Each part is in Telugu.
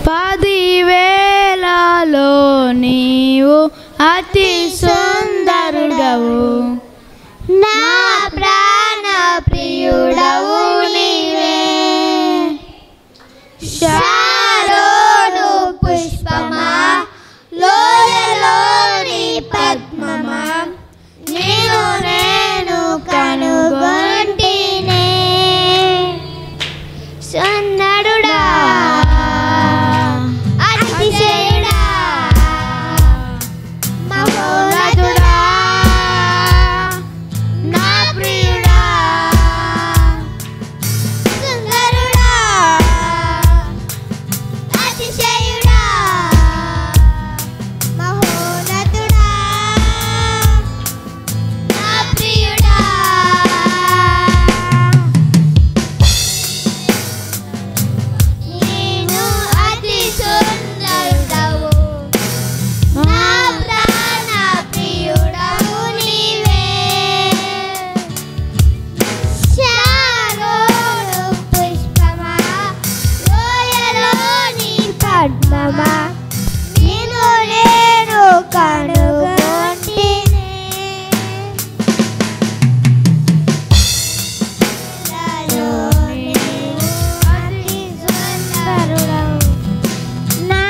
10,000లో నీవు అతి సుందరుడవు, నా ప్రాణ ప్రియుడవు నీవే. శారోను పుష్పమా, లోయలోని పద్మమా, నేను కనుగొంటినే. సుందరుడా, అతిశయుడా, మహోన్నతుడా, నా ప్రియుడా. సుందరుడా, అతిశయుడా, మహోన్నతుడా, నా ప్రియుడా. నేను అతి సుందరుడవు, నా ప్రాణ ప్రియుడవు నీవే. శారోను పుష్పమా, లోయలోని పద్మమా, నేను కనుగొంటినే. అతి సుందరుడవు, నా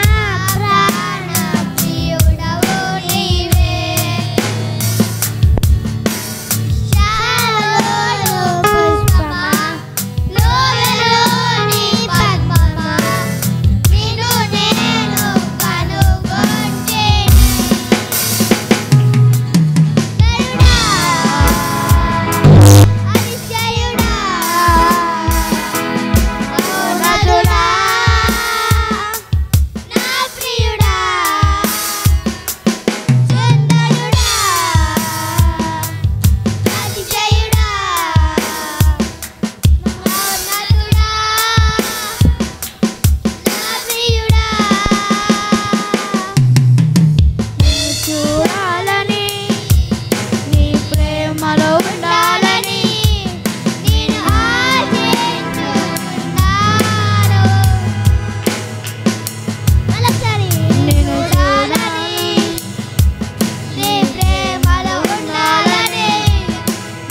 ప్రాణ ప్రియుడవు నీవే. శారోను పుష్పమా, లోయలోని పద్మమా, నిన్ను నేను కనుగొంటినే. సుందరుడా, అతిశయుడా, మహోన్నతుడా, నా ప్రియుడా. సుందరుడా, అతిశయుడా, మహోన్నతుడా, నా ప్రియుడా. నిన్ను చూడాలని, నీ ప్రేమలో ఉండాలని, నేను ఆశించుచున్నాను. మరొకసారి నిన్ను చూడాలని, నీ ప్రేమలో ఉండాలని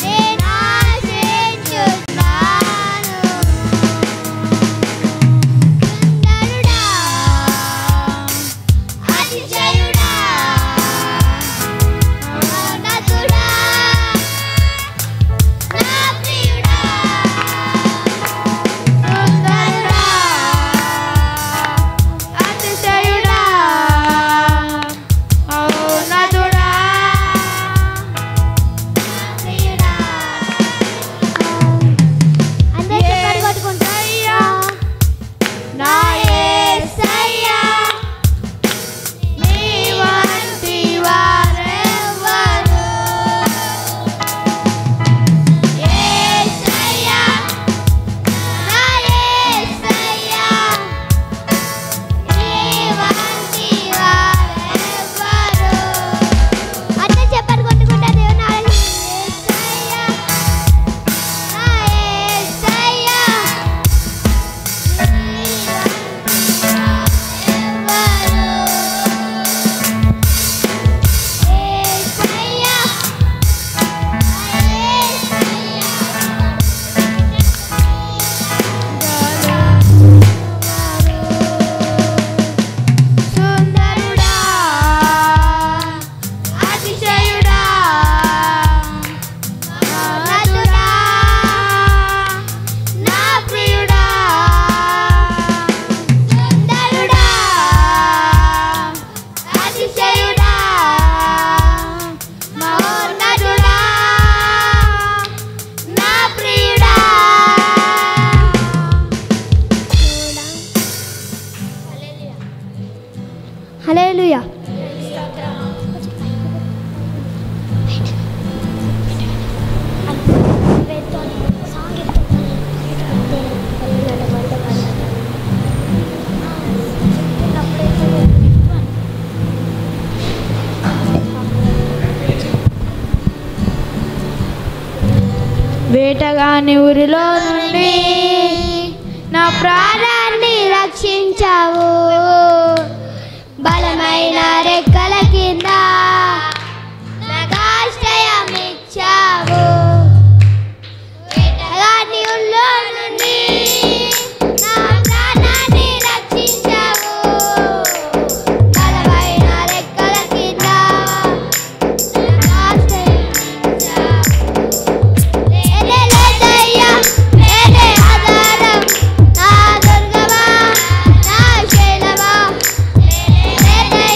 నేను ఆశించుచున్నాను. సుందరుడా, అతిశయుడా, మహోన్నతుడా, నా ప్రియుడా. సుందరుడా, అతిశయుడా, మహోన్నతుడా, ప్రియుడా. అందరూ చప్పట్లు కొట్టుకుంటా. నా యేసయ్యా, నీ వంటి వారెవ్వరు. యేసయ్యా, నా యేసయ్యా, నీ వంటి వారెవ్వరు. అందరూ చప్పట్లు కొట్టుకుంటా దేవుని ఆరాధించండి. యేసయ్యా, నా యేసయ్యా, నీ సుందరుడా, అతిశయుడా, మహోన్నతుడా, నా ప్రియుడా. సుందరుడా, అతిశయుడా, మహోన్నతుడా, నా ప్రియుడా. హల్లెలూయా. వేటగాని ఊరిలో నుండి నా ప్రాణాన్ని రక్షించావు బలమైన రెక్కల కింద నాకు ఆశ్రయం ఇచ్చావు వేటగాని ఊళ్ళో నుండి నా ప్రాణాన్ని రక్షించావు బలమైన రెక్కల కింద నాకు ఆశ్రయం ఇచ్చావు నేనే లేదయ్యా నేనే ఆధారం నా దుర్గమా నా శైలమా నేనే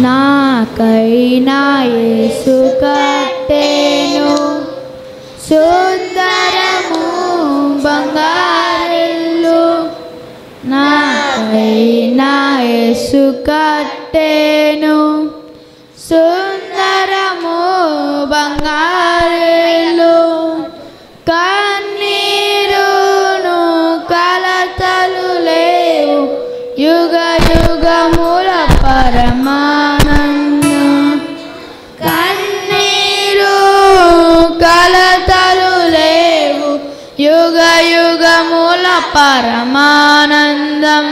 నాకైనా యేసు కట్టెను సుందరము బంగారిల్లు, నాకైనా యేసు కట్టెను సుందరము బంగారిల్లు, కన్నీరును కలతలు లేవు యుగ యుగముల పరమానందం, కన్నీరు కలతలు లేవు యుగ యుగముల పరమానందం.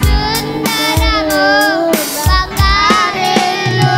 సుందరము బంగారిల్లు,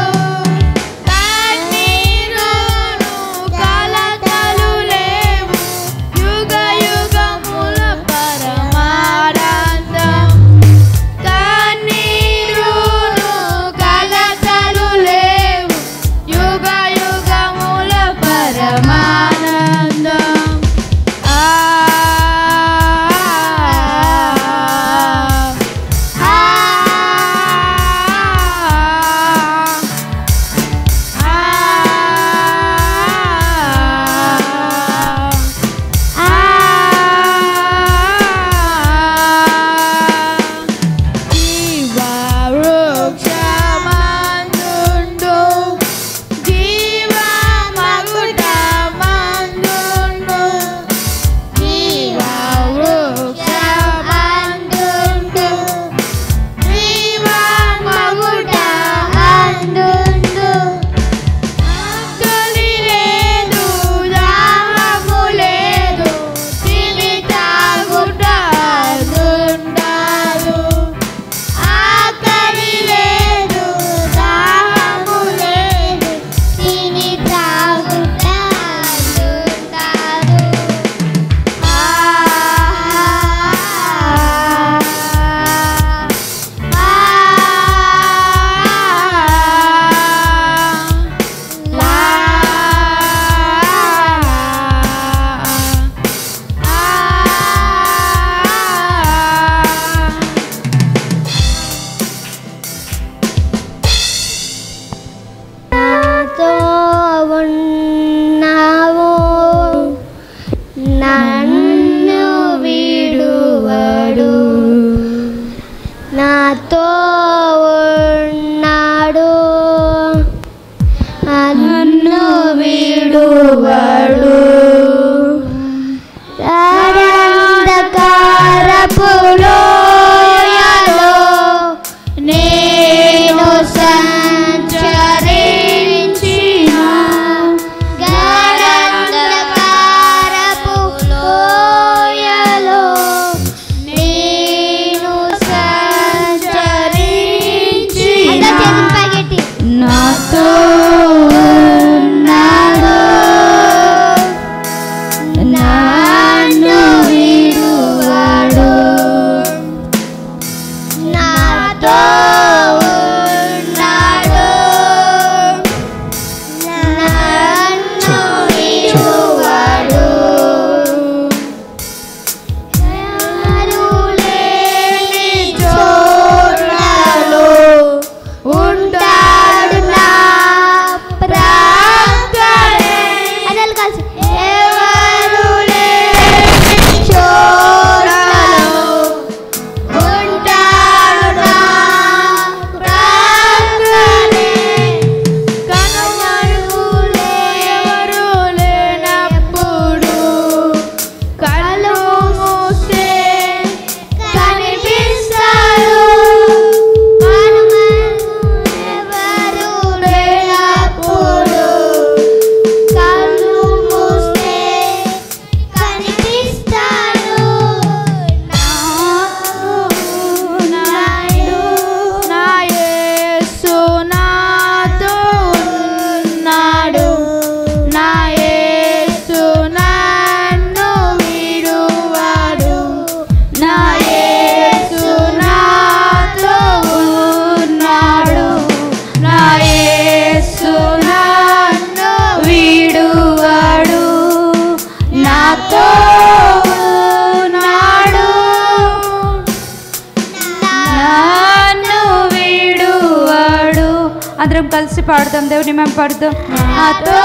అందరం కలిసి పాడుదాం, దేవుని మేము పాడుదాం. నాతో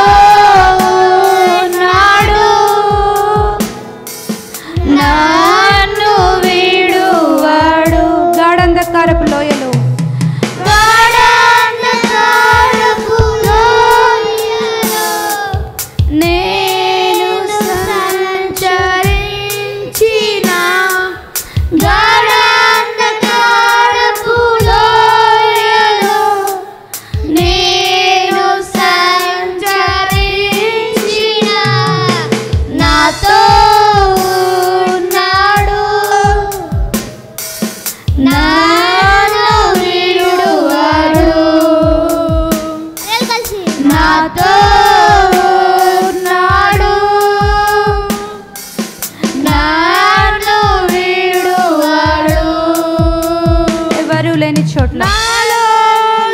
ఉన్నాడు, నన్ను వీడువాడు. గాఢంధకారపు లోయలో నేను సంచరించిన గాఢంధకారపు లోయలో నేను సంచరించిన నాతో ఉన్నాడు, నన్ను వీడువాడు. నాతో ఉన్నాడు, నన్ను వీడువాడు. ఎవరు లేని చోట్ల నాలో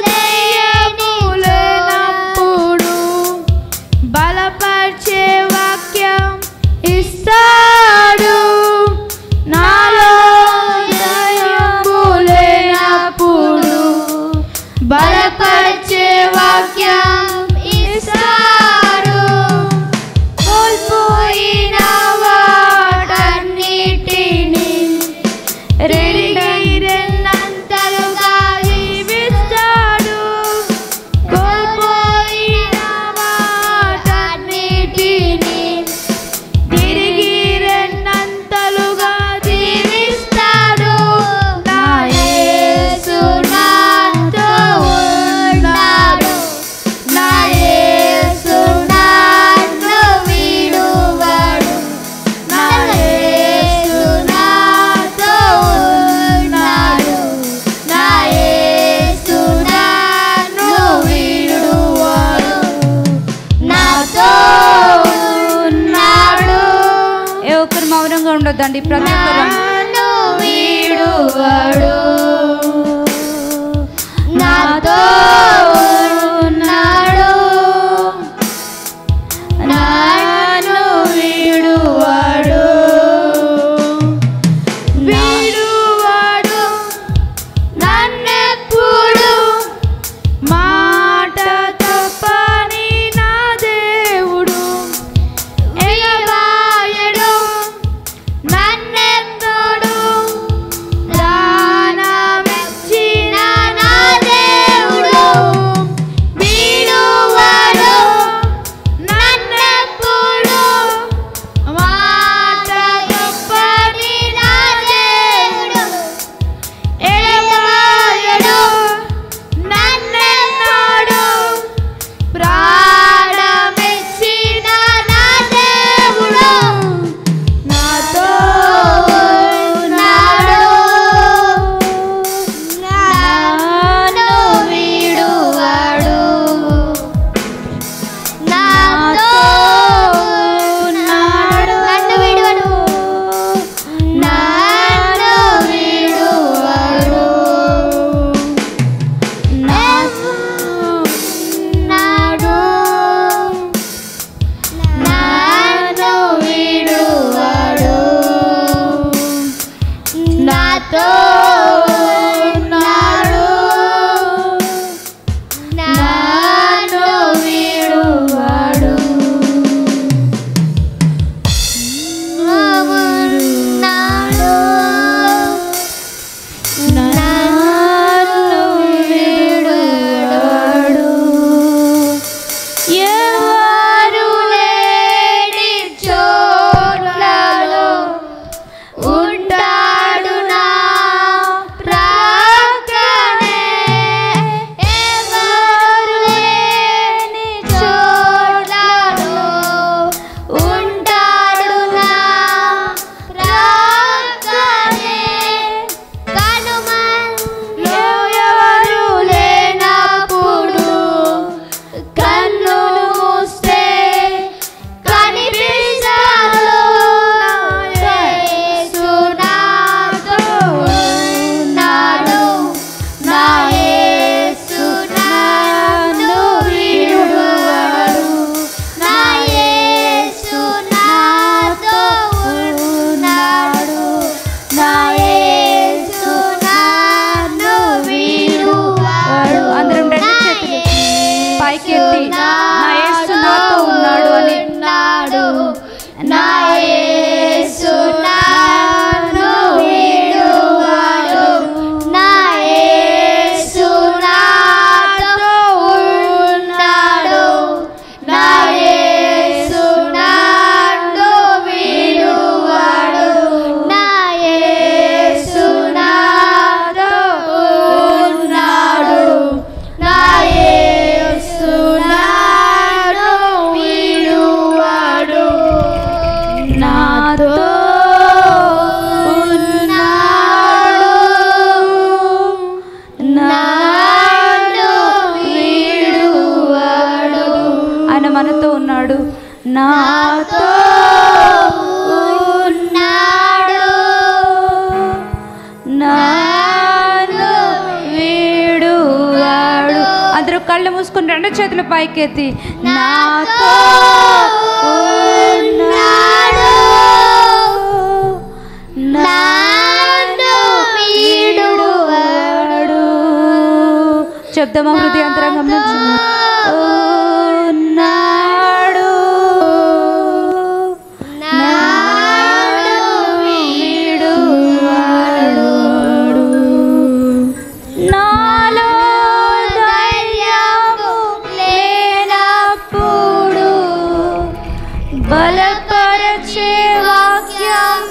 దయ్యము లేనప్పుడు బలపరిచే వాక్యం ఇస్తాడు. నాలో దయ్యము లేనప్పుడు బలపరిచే వాక్యం ఇస్తాడు. కోల్పోయిన వాటన్నిటిని రెండంతలుగా జీవిస్తాడు. కోల్పోయిన వాటన్నిటిని తిరిగి రెండంతలుగా జీవిస్తాడు. నా యేసు నాతో ఉన్నాడు, నా యేసు నన్ను వీడువాడు. నా యేసు నాతో ఉన్నాడు, నా యేసు నన్ను వీడువాడు. నాతో ఉన్నాడు, ఏ ఒక్కరు మౌనంగా ఉండొద్దండి. ప్రతి ఒక్కరు నన్ను వీడువాడు. నాతో ఉన్నాడు, నన్ను వీడువాడు. వీడువాడు నన్నెప్పుడు మాట తప్పని నా దేవుడు. ఎగబాయడు నన్నెంతో పైకెత్తి నా యేసు నాతో ఉన్నాడు అని. నా యేసు నన్ను విడువడు, నా యేసు నాతో ఉన్నాడు, నా యేసు నన్ను విడువడు, నా యేసు నాతో ఉన్నాడు, నా యేసు నన్ను విడువడు, నాతో ఉన్నాడు, నన్ను విడువడు. ఆయన మనతో ఉన్నాడు. నాతో ఉన్నాడు, నన్ను వీడువాడు. అందరూ కళ్ళు మూసుకుని రెండు చేతులు పైకెత్తి నాతో ఉన్నాడు, నన్ను విడువడు. చెప్దామా హృదయాంతరంగం నుంచి? ఉన్నాడు, నన్ను వీడువాడు. నాలో ధైర్యము లేనప్పుడు బలపరచే వాక్యం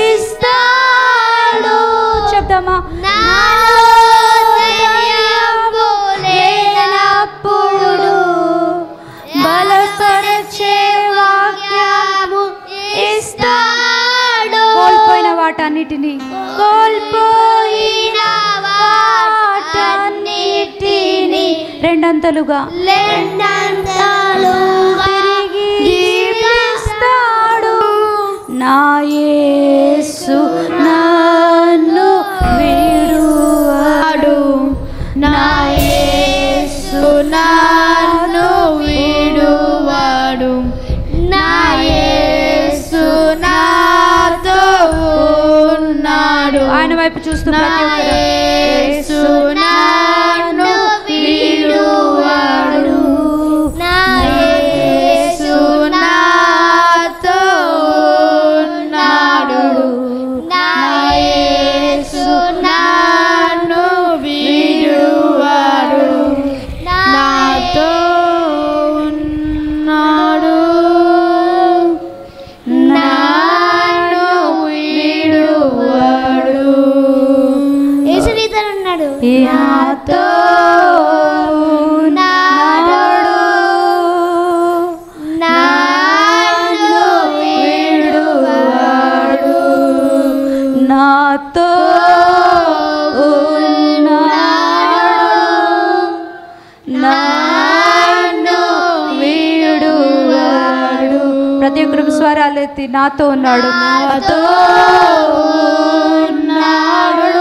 ఇస్తాడు. చెప్దామా? నాలో ధైర్యము లేనప్పుడు బలపరచే వాక్యము ఇస్తాడు. కోల్పోయిన వాటన్నిటిని కోల్పోయిన వాటన్నిటిని రెండంతలుగా తిరిగి ఇస్తాడు. నా యేసు నన్ను వీడువాడు, నా యేసు నన్ను విడువడు, నా యేసు నాతో ఉన్నాడు. ఆయన వైపు చూస్తూ నా ప్రతి ఒక్కరు యేసు నన్ను విడువడు, నా యేసు నాతో ఉన్నాడు, నా యేసు నన్ను విడువడు, నాతో ఉన్నాడు, నన్ను విడువడు. యేసు నీతో ఉన్నాడు, నాతో ఉన్నాడు, నన్ను వీడువాడు. నాతో ఉన్నాడు, నన్ను వీడువాడు. ప్రతి ఒక్కరు స్వరాలు ఎత్తి నాతో ఉన్నాడు, నాతో ఉన్నాడు.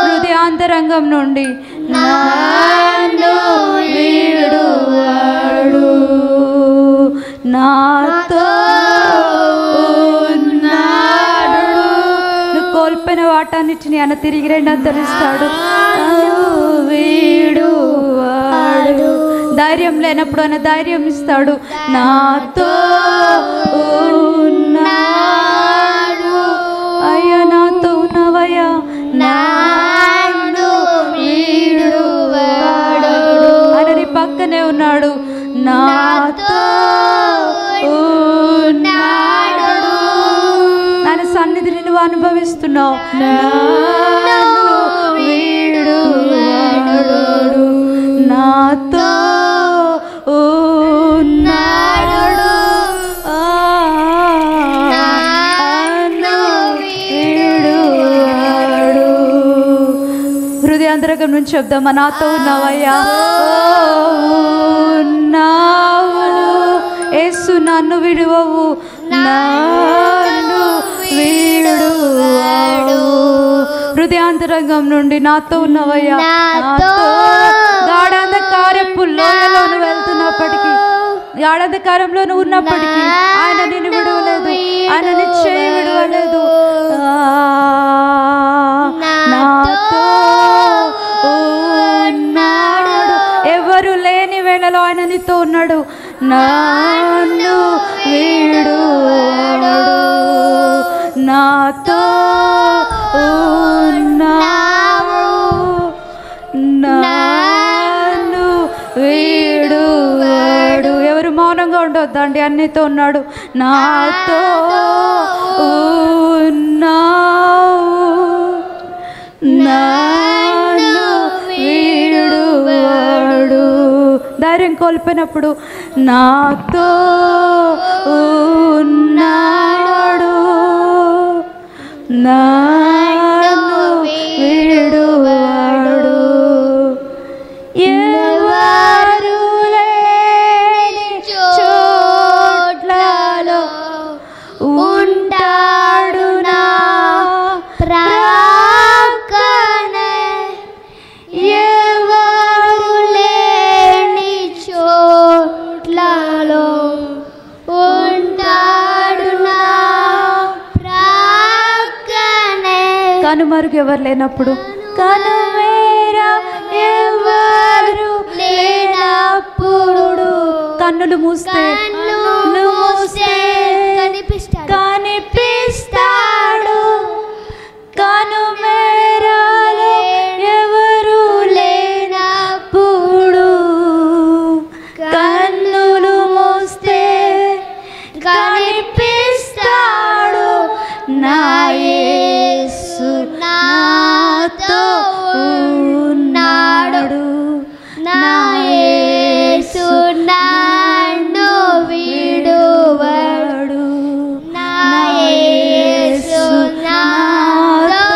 హృదయాంతరంగం నుండి నన్ను వీడువాడు, నాతో ఉన్నాడు. నువ్వు కోల్పోయిన వాటన్నిటిని ఆయన తిరిగి రెండంతరిస్తాడు. వీడువాడు. ధైర్యం లేనప్పుడు ఆయన ధైర్యం ఇస్తాడు. నాతో ఉన్నాడు, అయ్యా నాతో ఉన్నావయ్యా, నన్ను విడువడు. ఆయన నీ పక్కనే ఉన్నాడు. నాతో ఉన్నాడు. ఆయన సన్నిధిని నువ్వు అనుభవిస్తున్నావు. నన్ను వీడువాడు, నాతో ఉన్నాడు, నన్ను వీడువాడు. హృదయాంతరంగం నుంచి చెప్దామా? నాతో ఉన్నావయ్యా, ఉన్నావు యేసు, నన్ను విడువవు, నన్ను వీడువాడు. హృదయాంతరంగం నుండి నాతో ఉన్నవయ్యా, నాతో గాఢాంధకారపు లోయలోను వెళ్తున్నప్పటికీ, గాఢాంధకారంలో నువ్వు ఉన్నప్పటికీ ఆయన నిన్ను విడవలేదు, ఆయన నీ చేయి విడవలేదు. నాతో ఉన్నాడు. ఎవరు లేని వేళలో ఆయన నీతో ఉన్నాడు. నన్ను వీడువాడు, నాతో ఉన్నావు, నన్ను వీడువాడు. ఎవరు మౌనంగా ఉండొద్దండి, అన్నితో ఉన్నాడు. నాతో ఉన్నావు, నన్ను వీడువాడు. ధైర్యం కోల్పోయినప్పుడు నాతో ఉన్నాడు, నన్ను వీడువాడు. ఎవరు లేని చోట్లలో ఉంటాడు నా ప్రక్కనే, ఎవరు లేని చోట్లలో ఉంటాడు నా ప్రక్కనే. కనుమరుగు ఎవరు లేనప్పుడు, కనుమేరా ఎవరు లేనప్పుడు, కన్నులు మూస్తే కనిపిస్తాడు. కనుమేరాలో ఎవరు లేనప్పుడు, కన్నులు మూస్తే కనిపిస్తాడు. నా యేసు నాతో ఉన్నాడు, నా యేసు నన్ను వీడువాడు, నా యేసు నాతో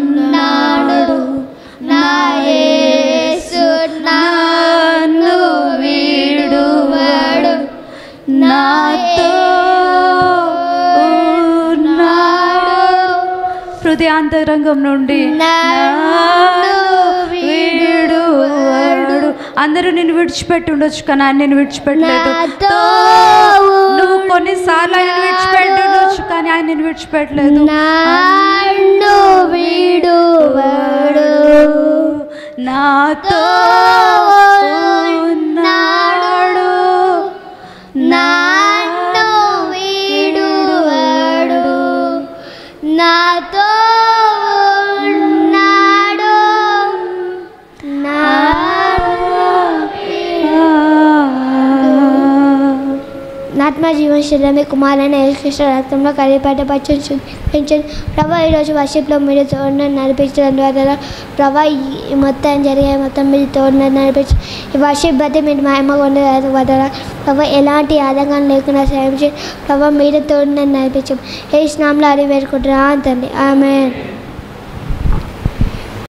ఉన్నాడు, నా యేసు నన్ను వీడువాడు, నాతో ఉన్నాడు. హృదయాంతరంగం నుండి నన్ను వీడువాడు. అందరూ నిన్ను విడిచిపెట్టి ఉండొచ్చు, కానీ ఆయన నిన్ను విడిచిపెట్టలేదు. నువ్వు కొన్నిసార్లు ఆయన విడిచిపెట్టి ఉండొచ్చు, కానీ ఆయన నిన్ను విడిచిపెట్టలేదు. నన్ను వీడువాడు, నాతో ఉన్నాడు, నన్ను వీడువాడు, నాతో ఉన్నాడు, ఆత్మ జీవన శరీరమే కుమారైన యేసుక్రీస్తు రక్తంలో కలిపేట పెంచండి ప్రభా. ఈరోజు వర్షిప్లో మీరు తోడుని నడిపించడం ద్వారా ప్రభా ఈ మొత్తం జరిగే మొత్తం మీరు తోడుని నడిపించి ఈ వర్షిప్ బట్టి మీరు మహిమ ఉండేది వదరా ప్రభా. ఎలాంటి ఆదంగా లేకుండా సాయం చేయండి ప్రభా. మీరు తోడుని నడిపించాం ఏ స్నామంలో అడిగి వేడుకుంటున్నా అంతండి. ఆమేన్.